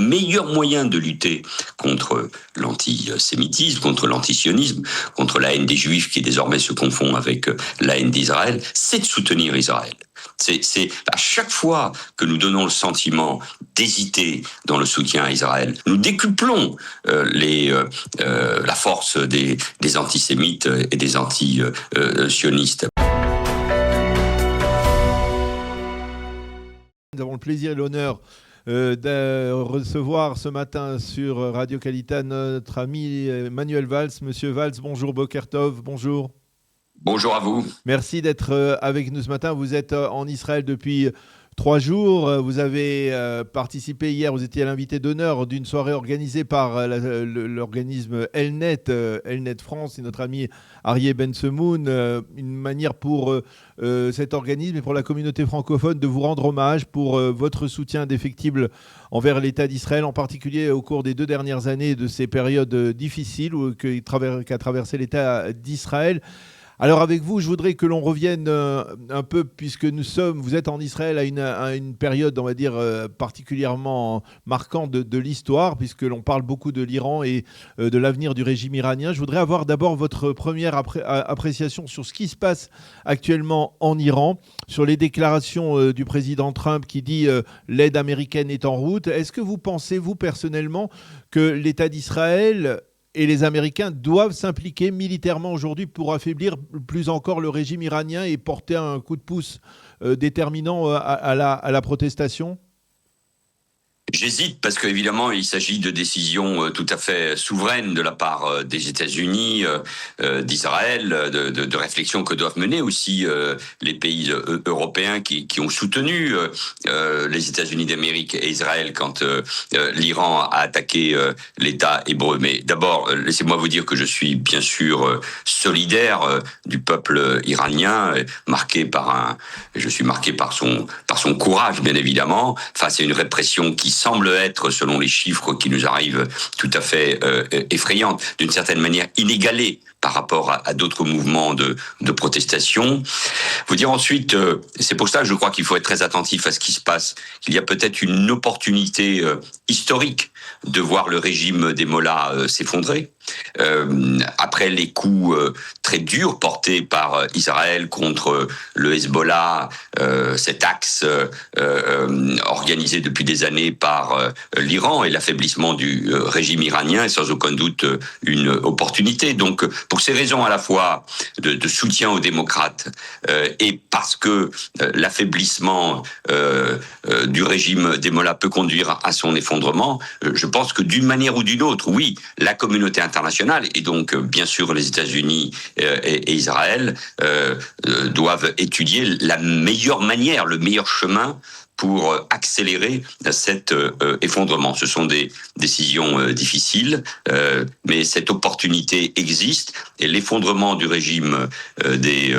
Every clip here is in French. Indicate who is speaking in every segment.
Speaker 1: meilleur moyen de lutter contre l'antisémitisme, contre l'antisionisme, contre la haine des Juifs qui désormais se confond avec la haine d'Israël, c'est de soutenir Israël. C'est à chaque fois que nous donnons le sentiment d'hésiter dans le soutien à Israël, nous décuplons la force des antisémites et des anti-sionistes.
Speaker 2: Nous avons le plaisir et l'honneur de recevoir ce matin sur Radio Kalita notre ami Manuel Valls. Monsieur Valls, bonjour, Boker Tov, bonjour.
Speaker 1: Bonjour à vous.
Speaker 2: Merci d'être avec nous ce matin. Vous êtes en Israël depuis 3 jours. Vous avez participé hier, vous étiez à l'invité d'honneur d'une soirée organisée par l'organisme Elnet France et notre ami Arié Ben-Semoun. Une manière pour cet organisme et pour la communauté francophone de vous rendre hommage pour votre soutien indéfectible envers l'État d'Israël, en particulier au cours des 2 dernières années de ces périodes difficiles qu'a traversé l'État d'Israël. Alors avec vous, je voudrais que l'on revienne un peu, puisque vous êtes en Israël à une période, on va dire, particulièrement marquante de l'histoire, puisque l'on parle beaucoup de l'Iran et de l'avenir du régime iranien. Je voudrais avoir d'abord votre première appréciation sur ce qui se passe actuellement en Iran, sur les déclarations du président Trump qui dit l'aide américaine est en route. Est-ce que vous pensez, vous personnellement, que l'État d'Israël et les Américains doivent s'impliquer militairement aujourd'hui pour affaiblir plus encore le régime iranien et porter un coup de pouce déterminant à la protestation ?
Speaker 1: J'hésite parce qu'évidemment, il s'agit de décisions tout à fait souveraines de la part des États-Unis, d'Israël, de réflexions que doivent mener aussi les pays européens qui ont soutenu les États-Unis d'Amérique et Israël quand l'Iran a attaqué l'État hébreu. Mais d'abord, laissez-moi vous dire que je suis bien sûr solidaire du peuple iranien, je suis marqué par son courage, bien évidemment, face à une répression qui semble être, selon les chiffres qui nous arrivent, tout à fait effrayante, d'une certaine manière inégalée par rapport à d'autres mouvements de protestation. Vous dire ensuite, c'est pour ça que je crois qu'il faut être très attentif à ce qui se passe, qu'il y a peut-être une opportunité historique de voir le régime des mollahs s'effondrer. Après les coups très durs portés par Israël contre le Hezbollah, cet axe organisé depuis des années par l'Iran et l'affaiblissement du régime iranien est sans aucun doute une opportunité. Donc, pour ces raisons à la fois de soutien aux démocrates et parce que l'affaiblissement du régime des mollahs peut conduire à son effondrement, je pense que d'une manière ou d'une autre, oui, la communauté internationale et donc bien sûr les États-Unis et Israël doivent étudier la meilleure manière, le meilleur chemin pour accélérer cet effondrement. Ce sont des décisions difficiles, mais cette opportunité existe et l'effondrement du régime des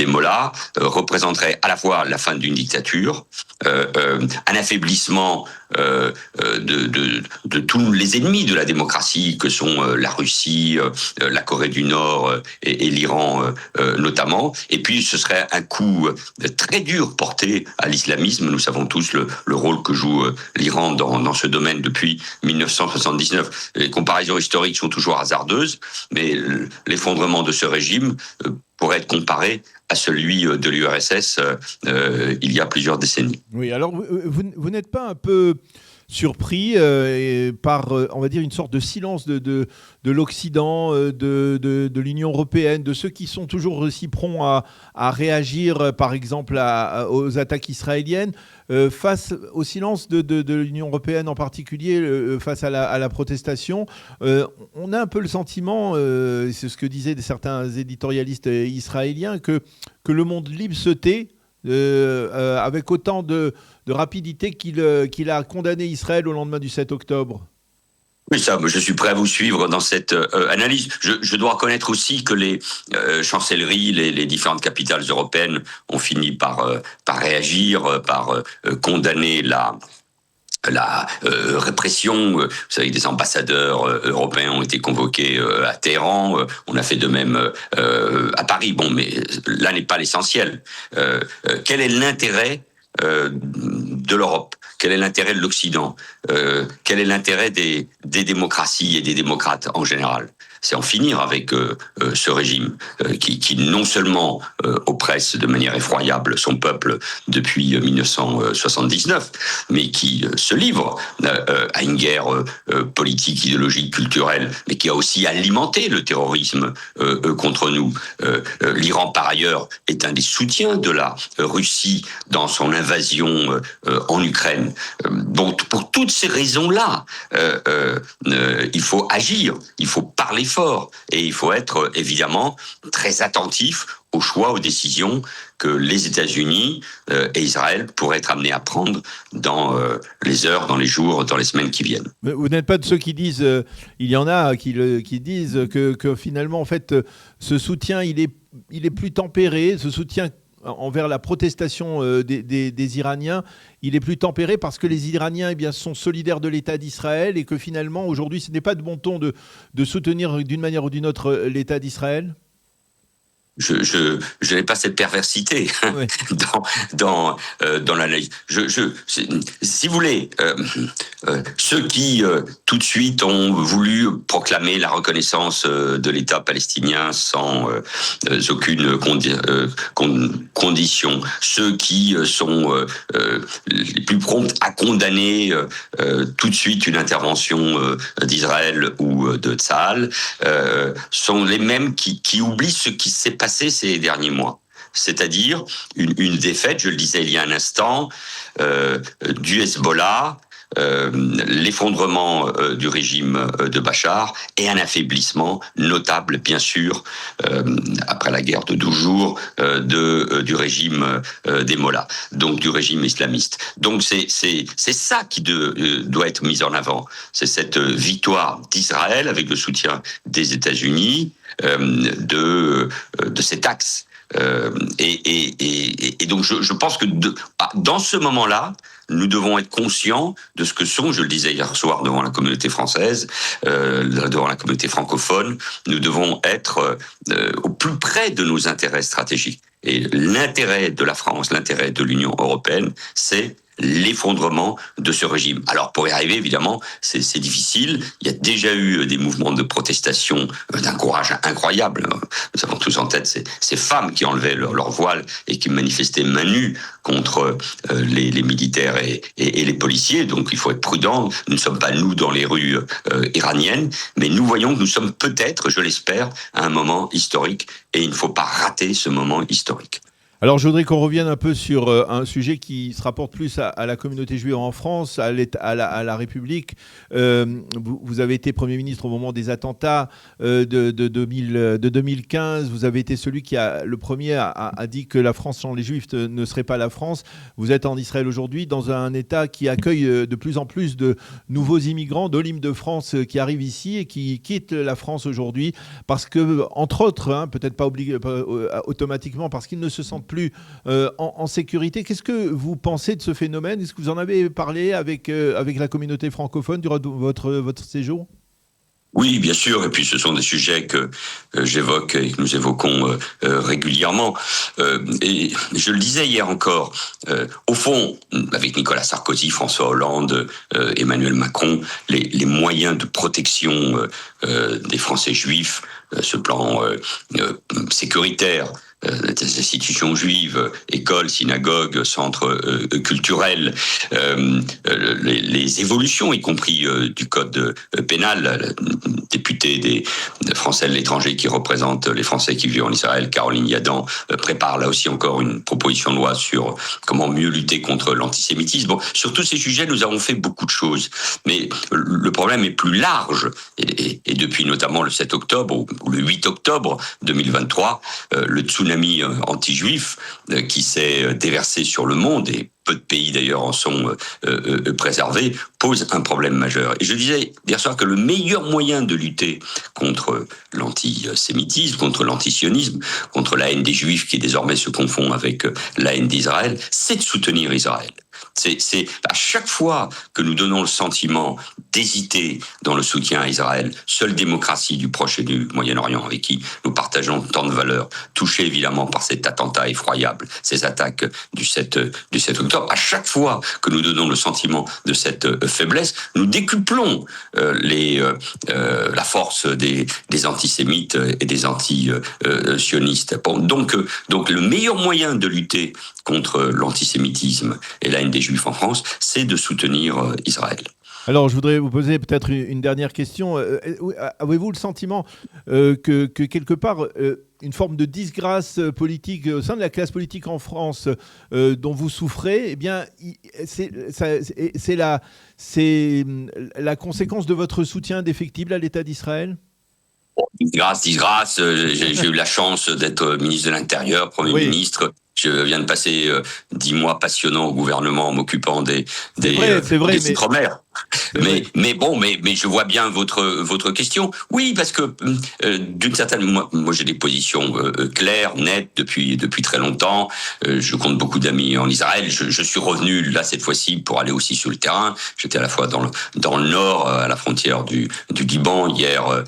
Speaker 1: mollahs représenterait à la fois la fin d'une dictature, un affaiblissement de tous les ennemis de la démocratie que sont la Russie, la Corée du Nord et l'Iran notamment. Et puis ce serait un coup très dur porté à l'islamisme. Nous savons tous le rôle que joue l'Iran dans ce domaine depuis 1979. Les comparaisons historiques sont toujours hasardeuses, mais l'effondrement de ce régime pourrait être comparé à celui de l'URSS il y a plusieurs décennies.
Speaker 2: Oui, alors vous n'êtes pas un peu surpris par, on va dire, une sorte de silence de l'Occident, de l'Union européenne, de ceux qui sont toujours aussi prompts à réagir, par exemple, aux attaques israéliennes, face au silence de l'Union européenne en particulier, face à la protestation. On a un peu le sentiment, c'est ce que disaient certains éditorialistes israéliens, que le monde libre se tait, avec autant de rapidité qu'il a condamné Israël au lendemain du 7 octobre.
Speaker 1: Oui, ça, je suis prêt à vous suivre dans cette analyse. Je dois reconnaître aussi que les chancelleries, les différentes capitales européennes ont fini par réagir, par condamner la répression. Vous savez que des ambassadeurs européens ont été convoqués à Téhéran. On a fait de même à Paris. Bon, mais là n'est pas l'essentiel. Quel est l'intérêt de l'Europe? Quel est l'intérêt de l'Occident? Quel est l'intérêt des démocraties et des démocrates en général? C'est en finir avec ce régime qui non seulement oppresse de manière effroyable son peuple depuis 1979, mais qui se livre à une guerre politique, idéologique, culturelle, mais qui a aussi alimenté le terrorisme contre nous. L'Iran, par ailleurs, est un des soutiens de la Russie dans son invasion en Ukraine. Donc, pour toutes ces raisons-là, il faut agir, il faut parler fort et il faut être évidemment très attentif aux choix, aux décisions que les États-Unis et Israël pourraient être amenés à prendre dans les heures, dans les jours, dans les semaines qui viennent.
Speaker 2: Mais vous n'êtes pas de ceux qui disent, il y en a qui disent que finalement, en fait, ce soutien, il est plus tempéré, ce soutien envers la protestation des Iraniens, il est plus tempéré parce que les Iraniens sont solidaires de l'État d'Israël et que finalement, aujourd'hui, ce n'est pas de bon ton de soutenir d'une manière ou d'une autre l'État d'Israël?
Speaker 1: Je n'ai pas cette perversité
Speaker 2: Oui.
Speaker 1: dans l'analyse. Si vous voulez, ceux qui tout de suite ont voulu proclamer la reconnaissance de l'État palestinien sans aucune condition, ceux qui sont les plus prompts à condamner tout de suite une intervention d'Israël ou de Tsahal, sont les mêmes qui oublient ce qui s'est passé ces derniers mois. C'est-à-dire une défaite, je le disais il y a un instant, du Hezbollah, l'effondrement du régime de Bachar et un affaiblissement notable, bien sûr, après la guerre de 12 jours, du régime des Mollahs, donc du régime islamiste. Donc c'est ça qui doit être mis en avant. C'est cette victoire d'Israël avec le soutien des États-Unis de cet axe. Et donc je pense que dans ce moment-là, nous devons être conscients de ce que sont, je le disais hier soir devant la communauté française, devant la communauté francophone, nous devons être au plus près de nos intérêts stratégiques. Et l'intérêt de la France, l'intérêt de l'Union européenne, c'est l'effondrement de ce régime. Alors pour y arriver, évidemment, c'est difficile. Il y a déjà eu des mouvements de protestation d'un courage incroyable. Nous avons tous en tête ces femmes qui enlevaient leur voile et qui manifestaient main nue contre les militaires et les policiers. Donc il faut être prudent. Nous ne sommes pas, nous, dans les rues iraniennes, mais nous voyons que nous sommes peut-être, je l'espère, à un moment historique et il ne faut pas rater ce moment historique.
Speaker 2: Alors, je voudrais qu'on revienne un peu sur un sujet qui se rapporte plus à la communauté juive en France, à la République. Vous avez été Premier ministre au moment des attentats de 2015. Vous avez été celui qui le premier a dit que la France sans les Juifs ne serait pas la France. Vous êtes en Israël aujourd'hui, dans un État qui accueille de plus en plus de nouveaux immigrants d'Olim de France qui arrivent ici et qui quittent la France aujourd'hui parce que, entre autres, peut-être pas automatiquement, parce qu'ils ne se sentent plus en sécurité. Qu'est-ce que vous pensez de ce phénomène? Est-ce que vous en avez parlé avec la communauté francophone durant votre séjour?
Speaker 1: Oui, bien sûr, et puis ce sont des sujets que j'évoque et que nous évoquons régulièrement. Et je le disais hier encore, au fond, avec Nicolas Sarkozy, François Hollande, Emmanuel Macron, les moyens de protection des Français juifs, ce plan sécuritaire, des institutions juives, écoles, synagogues, centres culturels, les évolutions, y compris du code pénal. La députée des Français de l'étranger qui représente les Français qui vivent en Israël, Caroline Yadan, prépare là aussi encore une proposition de loi sur comment mieux lutter contre l'antisémitisme. Bon, sur tous ces sujets, nous avons fait beaucoup de choses. Mais le problème est plus large. Et depuis notamment le 7 octobre ou le 8 octobre 2023, le tsunami anti-juif qui s'est déversé sur le monde, et peu de pays d'ailleurs en sont préservés, pose un problème majeur. Et je disais hier soir que le meilleur moyen de lutter contre l'antisémitisme, contre l'antisionisme, contre la haine des juifs qui désormais se confond avec la haine d'Israël, c'est de soutenir Israël. C'est à chaque fois que nous donnons le sentiment d'hésiter dans le soutien à Israël, seule démocratie du Proche et du Moyen-Orient avec qui nous partageons tant de valeurs, touchée évidemment par cet attentat effroyable, ces attaques du 7 octobre. À chaque fois que nous donnons le sentiment de cette faiblesse, nous décuplons la force des antisémites et des anti-sionistes. Donc le meilleur moyen de lutter contre l'antisémitisme et la haine des Juifs en France, c'est de soutenir Israël.
Speaker 2: Alors, je voudrais vous poser peut-être une dernière question. Avez-vous le sentiment que quelque part, une forme de disgrâce politique au sein de la classe politique en France dont vous souffrez, eh bien, c'est la conséquence de votre soutien indéfectible à l'État d'Israël ?
Speaker 1: Disgrâce. J'ai eu la chance d'être ministre de l'Intérieur, Premier ministre. Je viens de passer 10 mois passionnants au gouvernement en m'occupant des outre-mer. Mais je vois bien votre question. Oui, parce que d'une certaine, moi j'ai des positions claires, nettes depuis très longtemps. Je compte beaucoup d'amis en Israël. Je suis revenu là cette fois-ci pour aller aussi sur le terrain. J'étais à la fois dans le nord, à la frontière du Liban. Hier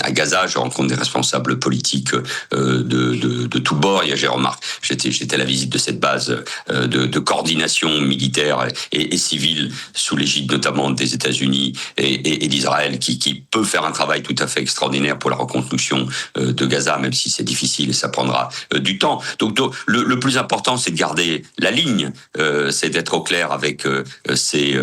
Speaker 1: à Gaza, je rencontre des responsables politiques de tous bords. Hier j'ai remarqué, j'étais à la visite de cette base de coordination militaire et civile sous l'égide notamment des États-Unis et d'Israël qui peut faire un travail tout à fait extraordinaire pour la reconstruction de Gaza, même si c'est difficile et ça prendra du temps. Donc le plus important, c'est de garder la ligne, c'est d'être au clair avec ces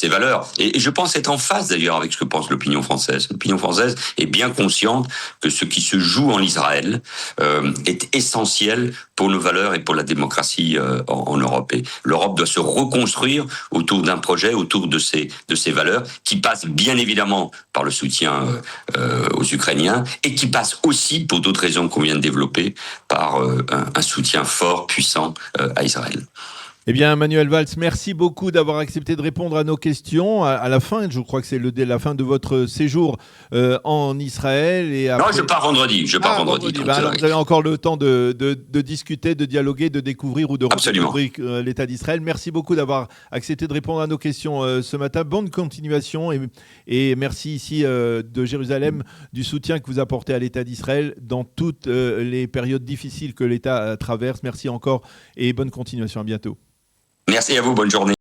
Speaker 1: valeurs. Et je pense être en phase d'ailleurs avec ce que pense l'opinion française. L'opinion française est bien consciente que ce qui se joue en Israël est essentiel pour nos valeurs et pour la démocratie en Europe. Et l'Europe doit se reconstruire autour d'un projet, autour de ces valeurs, qui passent bien évidemment par le soutien aux Ukrainiens et qui passent aussi, pour d'autres raisons qu'on vient de développer, par un soutien fort, puissant à Israël.
Speaker 2: Eh bien, Manuel Valls, merci beaucoup d'avoir accepté de répondre à nos questions. À la fin, je crois que c'est la fin de votre séjour en Israël. Et après...
Speaker 1: Non, je pars vendredi. Vendredi.
Speaker 2: Alors, vous avez encore le temps de discuter, de dialoguer, de découvrir ou de redécouvrir l'État d'Israël. Merci beaucoup d'avoir accepté de répondre à nos questions ce matin. Bonne continuation et merci ici de Jérusalem du soutien que vous apportez à l'État d'Israël dans toutes les périodes difficiles que l'État traverse. Merci encore et bonne continuation. À bientôt.
Speaker 1: Merci à vous, bonne journée.